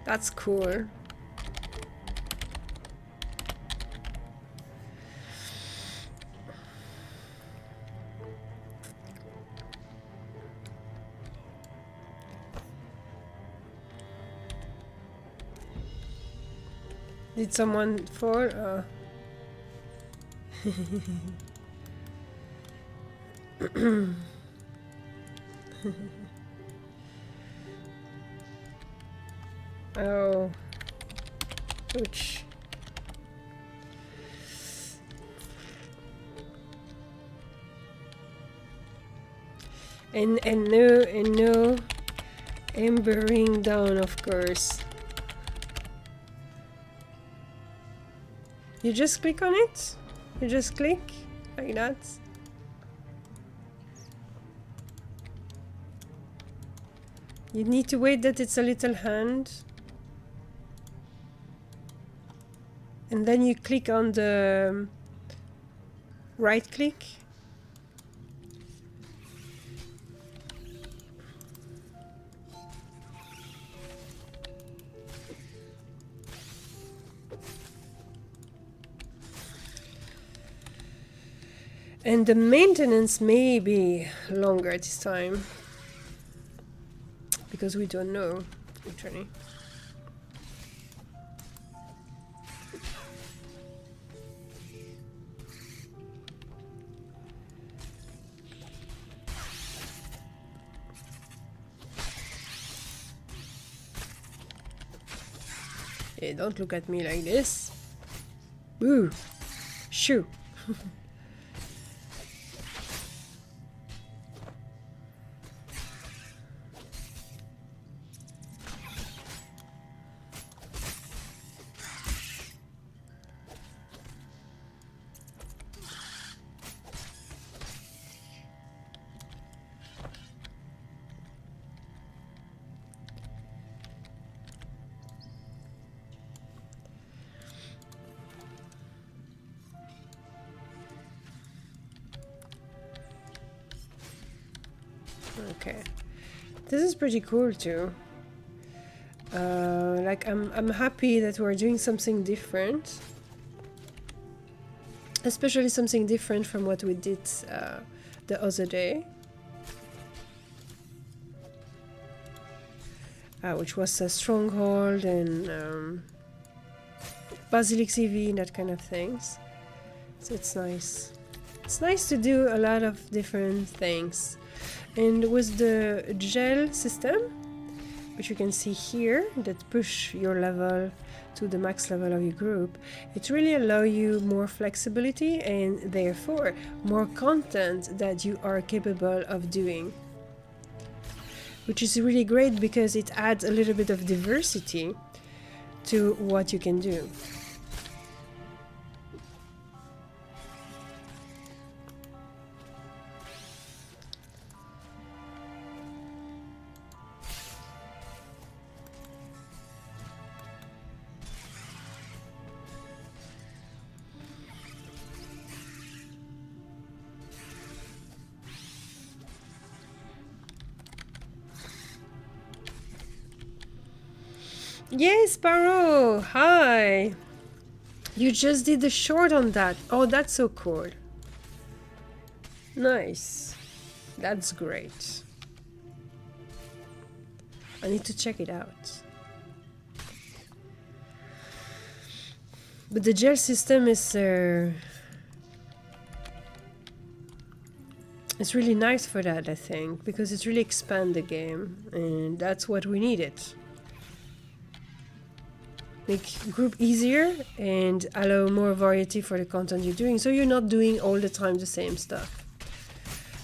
That's cool. Did someone fall? Oh. Ouch. And no embering down, of course. You just click on it? You just click like that? You need to wait that it's a little hand. And then you click on the right click. And the maintenance may be longer this time, because we don't know, literally. Hey, don't look at me like this. Woo! Shoo! Okay. This is pretty cool too. Like I'm happy that we're doing something different. Especially something different from what we did the other day. Which was a stronghold and basilic CV and that kind of things. So it's nice. It's nice to do a lot of different things. And with the gel system, which you can see here, that push your level to the max level of your group, it really allows you more flexibility and therefore more content that you are capable of doing. Which is really great because it adds a little bit of diversity to what you can do. Yes, Sparrow! Hi! You just did the short on that. Oh, that's so cool. Nice. That's great. I need to check it out. But the gel system is it's really nice for that, I think, because it really expands the game, and that's what we needed. Make group easier and allow more variety for the content you're doing, so you're not doing all the time the same stuff.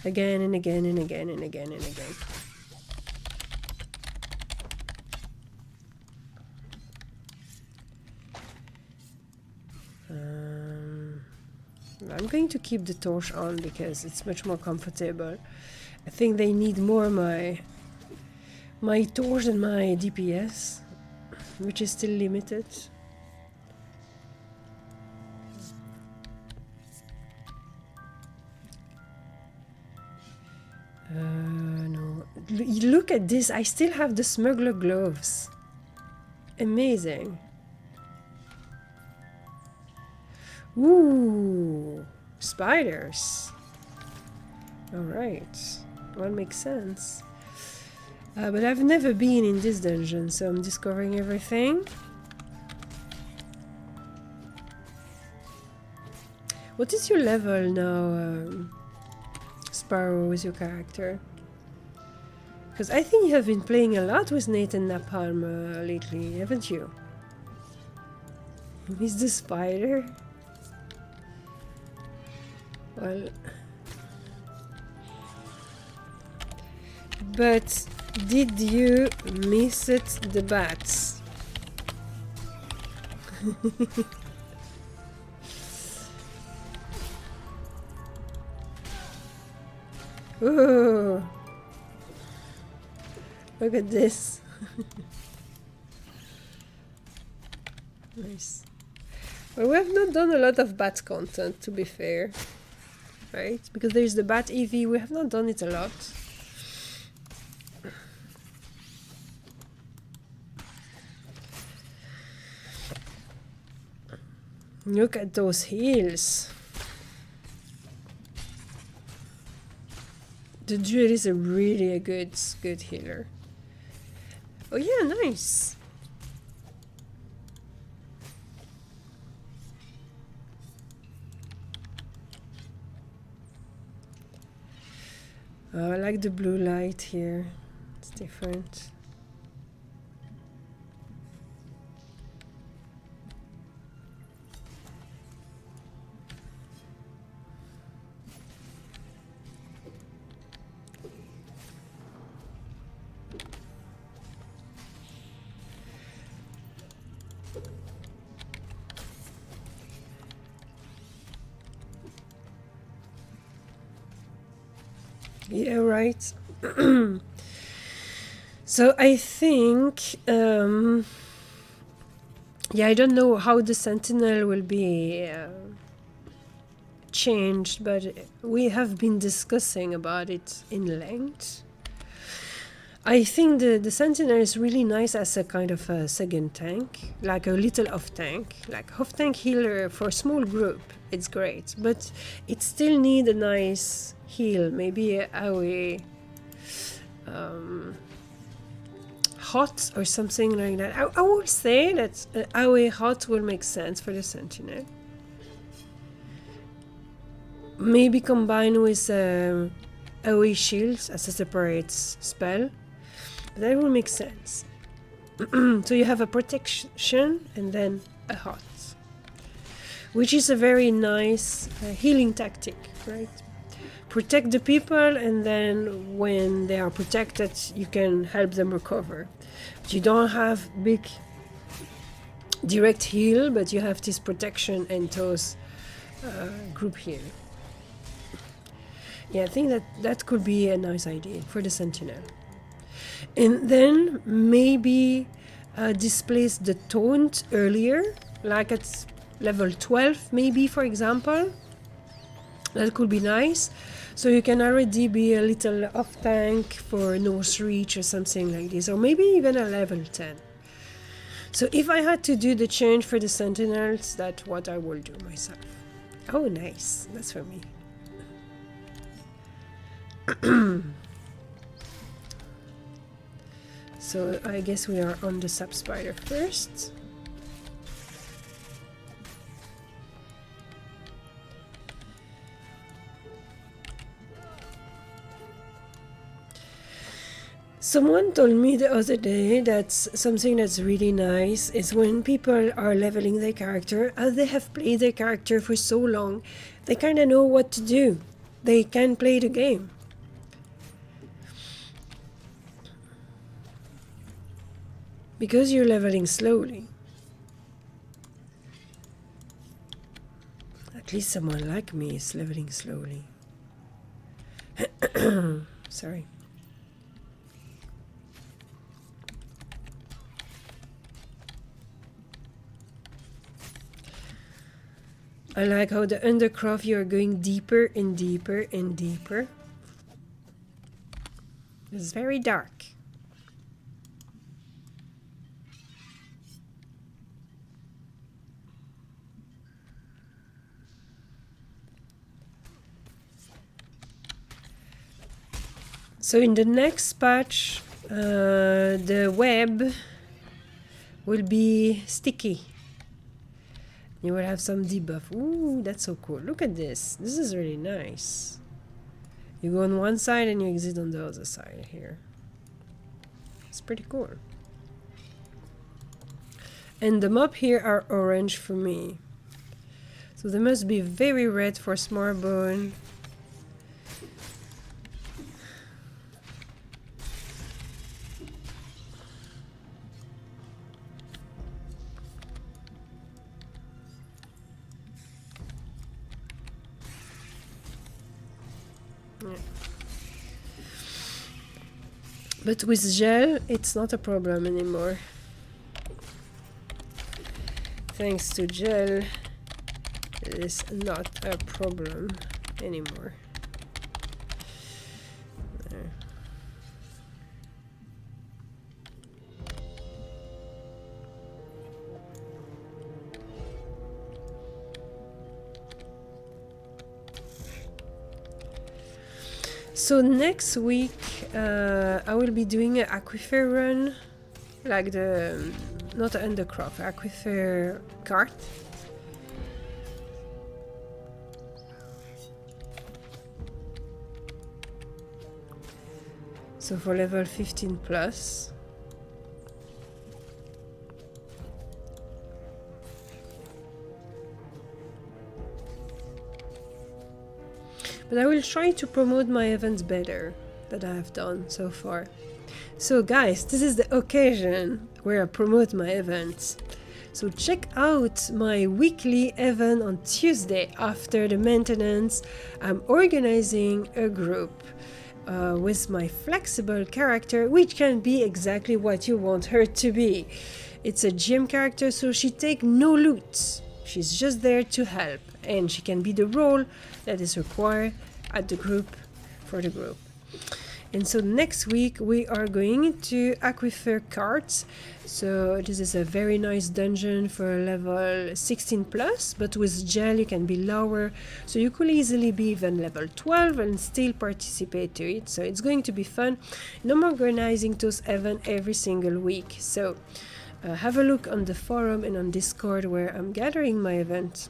Again and again and again and again and again. I'm going to keep the torch on because it's much more comfortable. I think they need more my torch than my DPS, which is still limited. No. Look at this, I still have the smuggler gloves. Amazing. Ooh, spiders. Alright, well, makes sense. But I've never been in this dungeon, so I'm discovering everything. What is your level now, Sparrow, with your character? Because I think you have been playing a lot with Nathan Napalm lately, haven't you? He's the spider. Well... But... did you miss it, the bats? Ooh. Look at this. Nice. Well, we have not done a lot of bat content, to be fair. Right? Because there's the bat EV, we have not done it a lot. Look at those heals. The druid is a really good healer. Oh yeah, nice. Oh, I like the blue light here. It's different. Yeah, right. So I think, yeah, I don't know how the Sentinel will be changed, but we have been discussing about it in length. I think the Sentinel is really nice as a kind of a second tank, like a little off-tank. Like off-tank healer for a small group, it's great. But it still need a nice heal, maybe a AoE hot or something like that. I would say that AoE hot will make sense for the Sentinel. Maybe combined with AoE shields as a separate spell. That will make sense. So you have a protection and then a hot, which is a very nice healing tactic, right? Protect the people, and then when they are protected, you can help them recover. But you don't have big direct heal, but you have this protection and those group heal. Yeah, I think that could be a nice idea for the Sentinel. And then maybe displace the taunt earlier, like at level 12 maybe, for example. That could be nice. So you can already be a little off tank for North Reach or something like this, or maybe even a level 10. So if I had to do the change for the Sentinels, that's what I will do myself. Oh, nice. That's for me. So I guess we are on the sub spider first. Someone told me the other day that something that's really nice is when people are leveling their character, as they have played their character for so long, they kind of know what to do. They can play the game. Because you're leveling slowly. At least someone like me is leveling slowly. Sorry. I like how the Undercroft you are going deeper and deeper and deeper. It's very dark. So in the next patch, the web will be sticky. You will have some debuff. Ooh, that's so cool. Look at this. This is really nice. You go on one side and you exit on the other side here. It's pretty cool. And the mob here are orange for me. So they must be very red for Smarbone. But with gel, it's not a problem anymore. Thanks to gel, it is not a problem anymore. There. So next week I will be doing an Aquifer run, like the, not the Undercroft, Aquifer cart. So for level 15 plus. But I will try to promote my events better that I have done so far. So guys, this is the occasion where I promote my events. So check out my weekly event on Tuesday after the maintenance. I'm organizing a group with my flexible character, which can be exactly what you want her to be. It's a GM character, so she takes no loot. She's just there to help, and she can be the role that is required at the group for the group. And so next week we are going to Aquifer carts. So this is a very nice dungeon for level 16 plus, but with gel you can be lower. So you could easily be even level 12 and still participate to it. So it's going to be fun. And I'm organizing those events every single week. So have a look on the forum and on Discord where I'm gathering my event.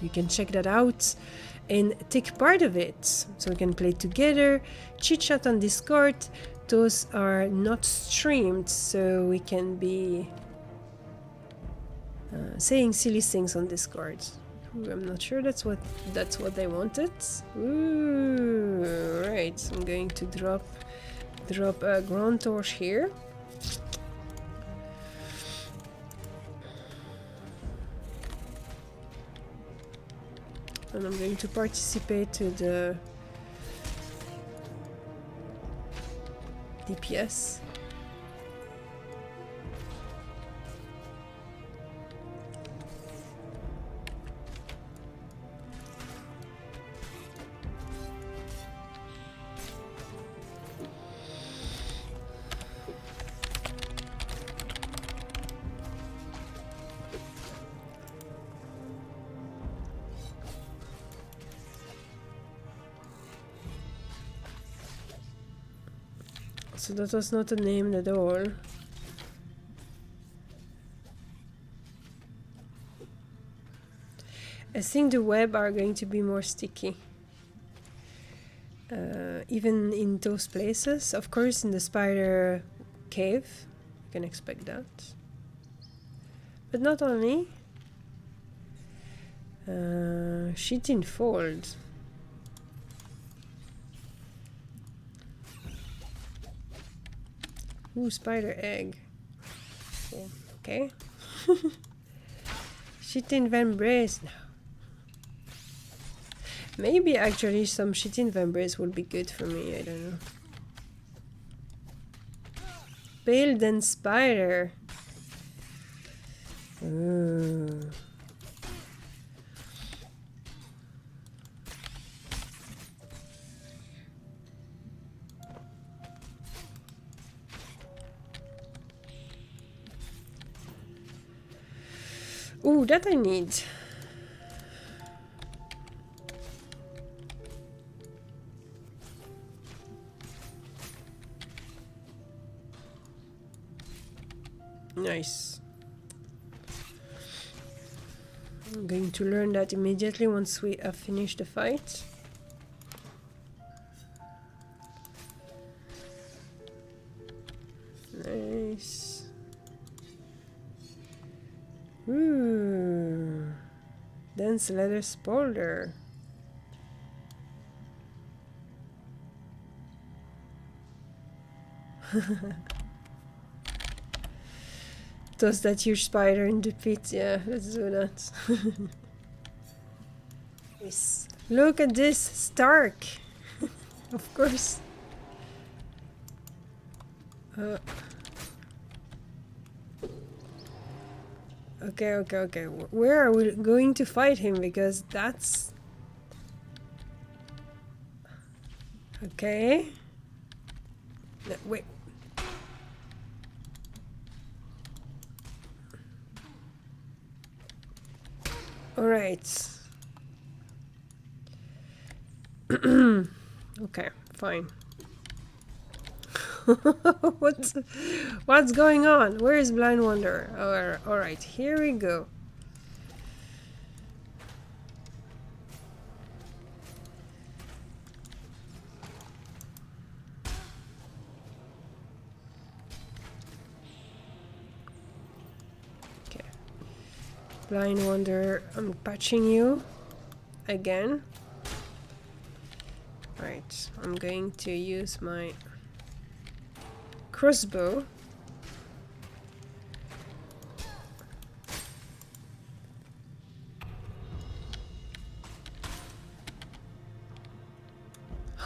You can check that out and take part of it. So we can play together, chit chat on Discord. Those are not streamed, so we can be saying silly things on Discord. Ooh, I'm not sure that's what they wanted. Ooh, right. I'm going to drop a ground torch here. And I'm going to participate to the DPS. So that was not a name at all. I think the web are going to be more sticky. Even in those places. Of course, in the spider cave, you can expect that. But not only. Sheet in fold. Ooh, spider egg. Oh, okay. Chitin vambrace. No. Maybe actually some chitin vambrace would be good for me. I don't know. Pale than spider. Ooh. Ooh, that I need. Nice. I'm going to learn that immediately once we have finished the fight. Nice. Ooh. Dense leather spolder. Toss that huge spider in the pit. Yeah, let's do that. Yes. Look at this, Stark. Of course. Okay. Where are we going to fight him? Because that's... Okay. No, wait. Alright. Okay, fine. What's going on? Where is Blind Wanderer? Alright, here we go. Okay. Blind Wanderer, I'm patching you again. Right, I'm going to use my crossbow.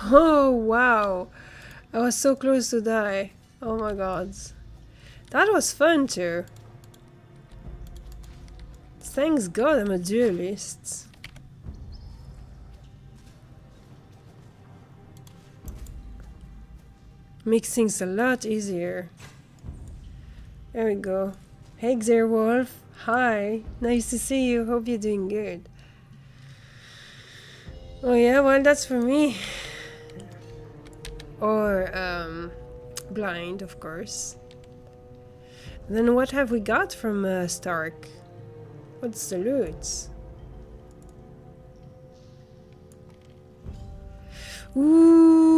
Oh wow, I was so close to die. Oh my god, that was fun too. Thanks God I'm a duelist. Makes things a lot easier. There we go. Hey Xerwolf. Hi. Nice to see you. Hope you're doing good. Oh yeah, well that's for me. Or blind, of course. Then what have we got from Stark? What's the loot? Ooh!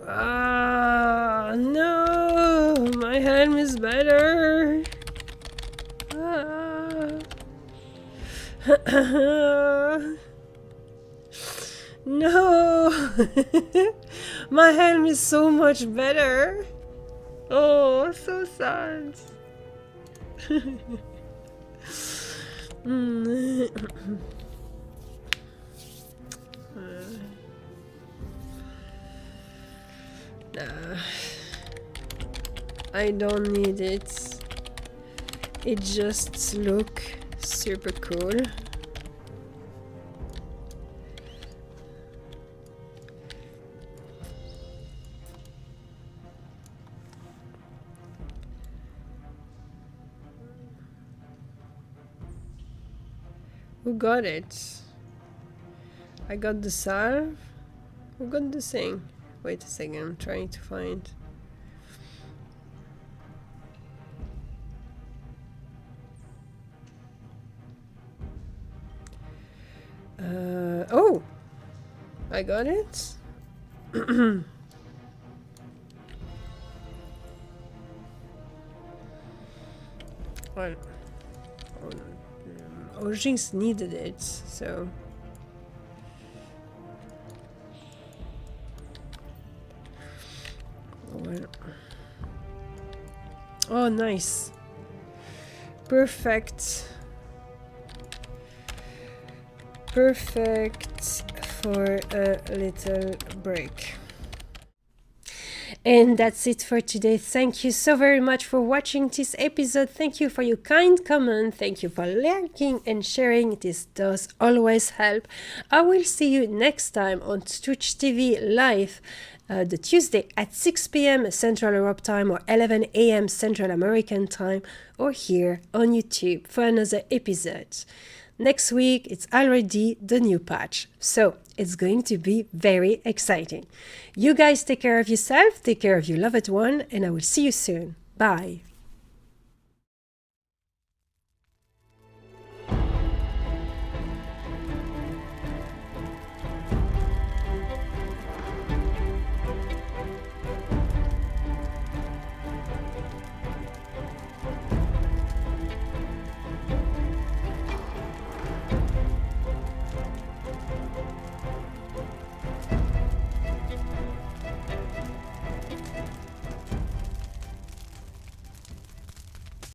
Ah, no! My helm is better! Ah. No! My helm is so much better! Oh, so sad! I don't need it. It just looks super cool. Who got it? I got the salve. Who got the thing? Wait a second, I'm trying to find. Oh! I got it? Well, Origins needed it, so... Well. Oh, nice. Perfect. Perfect for a little break. And that's it for today. Thank you so very much for watching this episode. Thank you for your kind comment. Thank you for liking and sharing. This does always help. I will see you next time on Twitch TV live the Tuesday at 6 p.m. Central Europe time or 11 a.m. Central American time, or here on YouTube for another episode. Next week, it's already the new patch, so it's going to be very exciting. You guys take care of yourself, take care of your loved one, and I will see you soon. Bye.